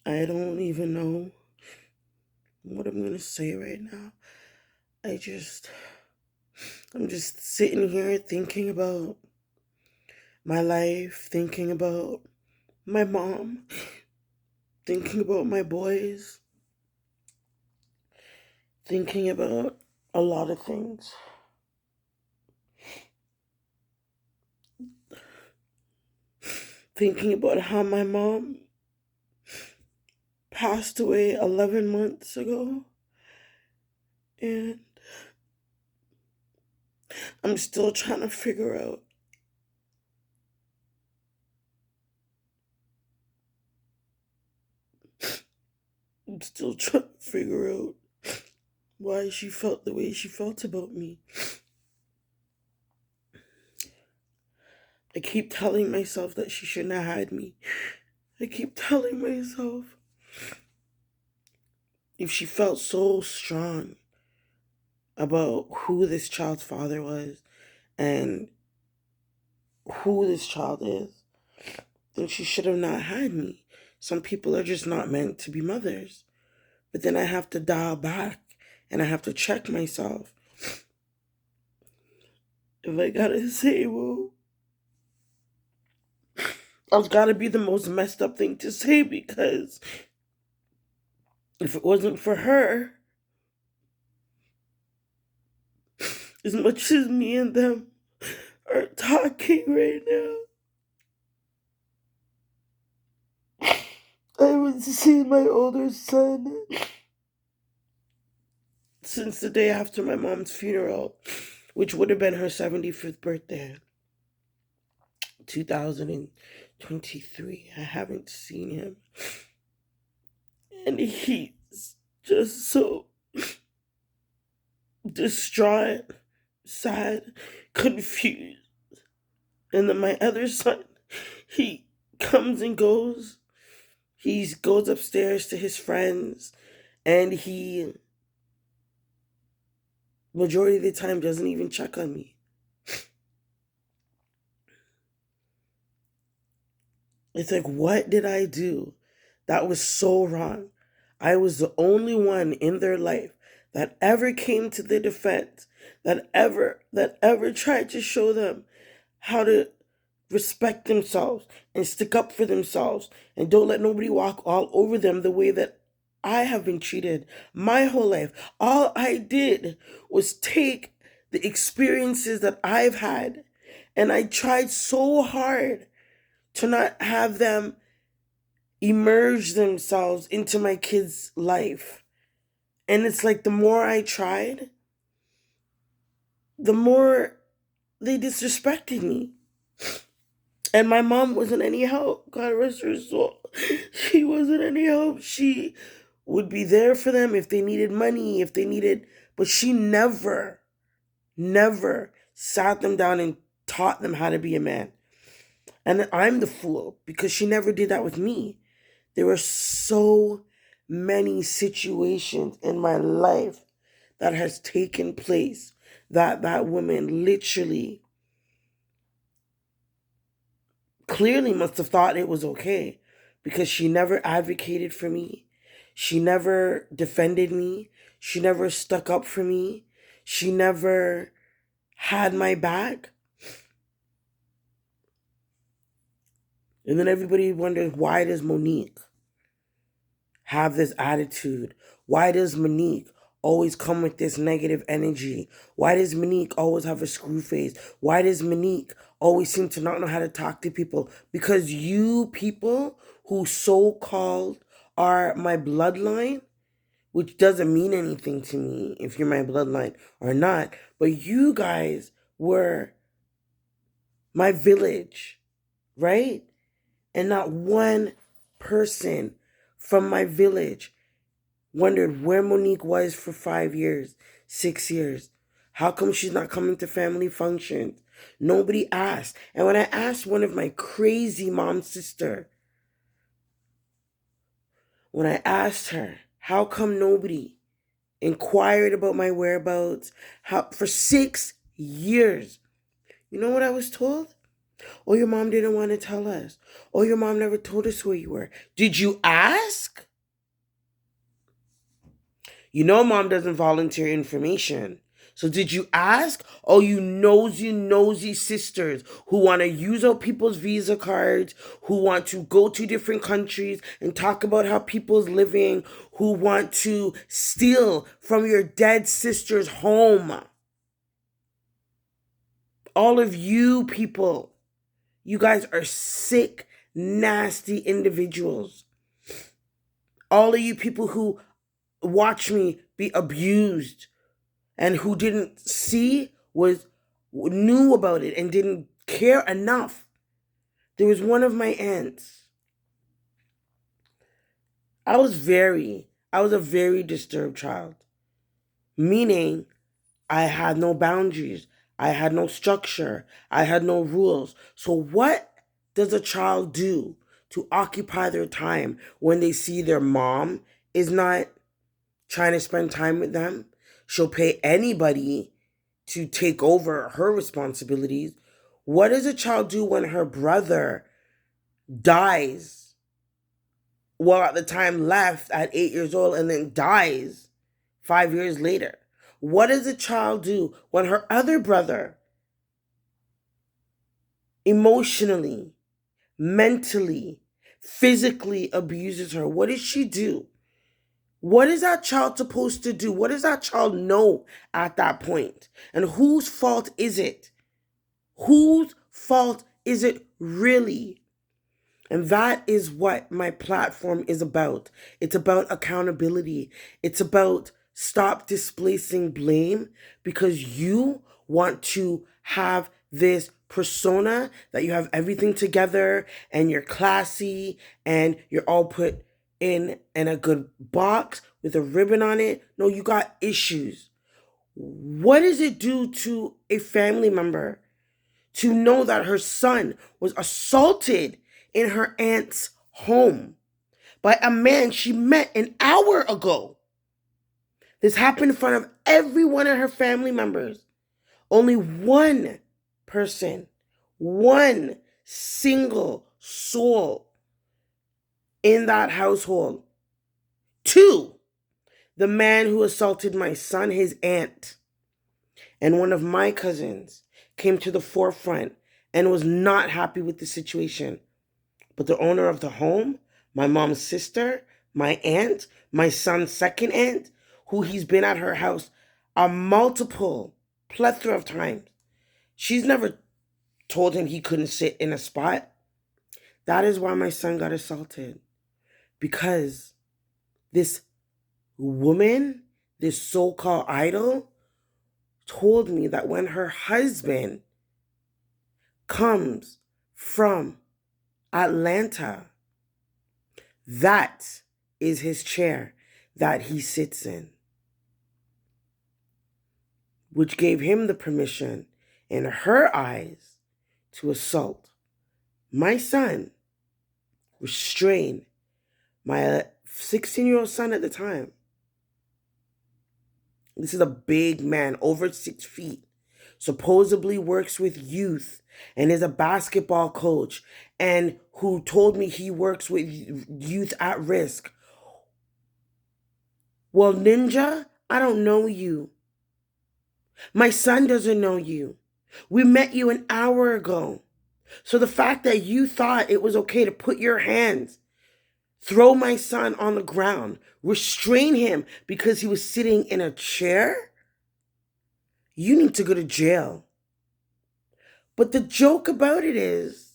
I don't even know what I'm gonna say right now. I just, I'm just sitting here thinking about my life, thinking about my mom, thinking about my boys, thinking about a lot of things. Thinking about how my mom passed away 11 months ago, and I'm still trying to figure out I'm still trying to figure out why she felt the way she felt about me. I keep telling myself that she shouldn't have had me. I keep telling myself if she felt so strong about who this child's father was and who this child is, then she should have not had me. Some people are just not meant to be mothers. But then I have to dial back and I have to check myself. If I gotta say, well, it's gotta be the most messed up thing to say, because if it wasn't for her, as much as me and them are talking right now, I haven't seen my older son since the day after my mom's funeral, which would have been her 75th birthday, 2023. I haven't seen him. And he's just so distraught, sad, confused. And then my other son, he comes and goes. He goes upstairs to his friends, and he, majority of the time, doesn't even check on me. It's like, what did I do that was so wrong? I was the only one in their life that ever came to their defense, that ever tried to show them how to respect themselves and stick up for themselves and don't let nobody walk all over them the way that I have been treated my whole life. All I did was take the experiences that I've had, and I tried so hard to not have them immerse themselves into my kids' life. And it's like the more I tried, the more they disrespected me. And my mom wasn't any help. God rest her soul. She wasn't any help. She would be there for them if they needed money, if they needed, but she never sat them down and taught them how to be a man. And I'm the fool because she never did that with me. There were so many situations in my life that has taken place that that woman literally clearly must have thought it was okay, because she never advocated for me. She never defended me. She never stuck up for me. She never had my back. And then everybody wonders, why does Monique have this attitude? Why does Monique always come with this negative energy? Why does Monique always have a screw face? Why does Monique always seem to not know how to talk to people? Because you people who so-called are my bloodline, which doesn't mean anything to me if you're my bloodline or not, but you guys were my village, right? And not one person from my village wondered where Monique was for 5 years, 6 years. How come she's not coming to family functions? Nobody asked. And when I asked one of my crazy mom's sister, when I asked her, how come nobody inquired about my whereabouts? How for 6 years? You know what I was told? Oh, your mom didn't want to tell us. Oh, your mom never told us where you were. Did you ask? You know mom doesn't volunteer information. So did you ask? Oh, you nosy sisters who want to use up people's Visa cards, who want to go to different countries and talk about how people's living, who want to steal from your dead sister's home. All of you people, you guys are sick, nasty individuals. All of you people who watch me be abused and who didn't see was knew about it and didn't care enough. There was one of my aunts. I was a very disturbed child, meaning I had no boundaries. I had no structure. I had no rules. So what does a child do to occupy their time when they see their mom is not trying to spend time with them? She'll pay anybody to take over her responsibilities. What does a child do when her brother dies? Well, at the time left at 8 years old and then dies 5 years later. What does a child do when her other brother emotionally, mentally, physically abuses her? What does she do? What is that child supposed to do? What does that child know at that point? And whose fault is it? Whose fault is it really? And that is what my platform is about. It's about accountability. It's about stop displacing blame because you want to have this persona that you have everything together and you're classy and you're all put in a good box with a ribbon on it. No, you got issues. What does it do to a family member to know that her son was assaulted in her aunt's home by a man she met an hour ago? This happened in front of every one of her family members. Only one person, one single soul in that household. Two, the man who assaulted my son, his aunt, and one of my cousins came to the forefront and was not happy with the situation. But the owner of the home, my mom's sister, my aunt, my son's second aunt, who he's been at her house a multiple plethora of times, she's never told him he couldn't sit in a spot. That is why my son got assaulted. Because this woman, this so-called idol, told me that when her husband comes from Atlanta, that is his chair that he sits in, which gave him the permission in her eyes to assault my son, restrain my 16-year-old son at the time. This is a big man, over 6 feet, supposedly works with youth and is a basketball coach, and who told me he works with youth at risk. Well, Ninja, I don't know you. My son doesn't know you. We met you an hour ago. So the fact that you thought it was okay to put your hands, throw my son on the ground, restrain him because he was sitting in a chair, you need to go to jail. But the joke about it is,